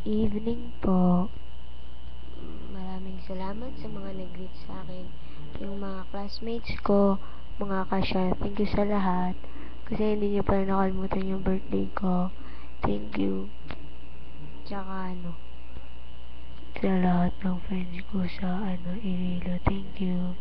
evening po. Maraming salamat sa mga nag-greet sa akin. Yung mga classmates ko, mga kasya, thank you sa lahat. Kasi hindi niyo pa nakalimutan yung birthday ko. Thank you. Tsaka sa lahat ng friends ko sa Iloilo. Thank you.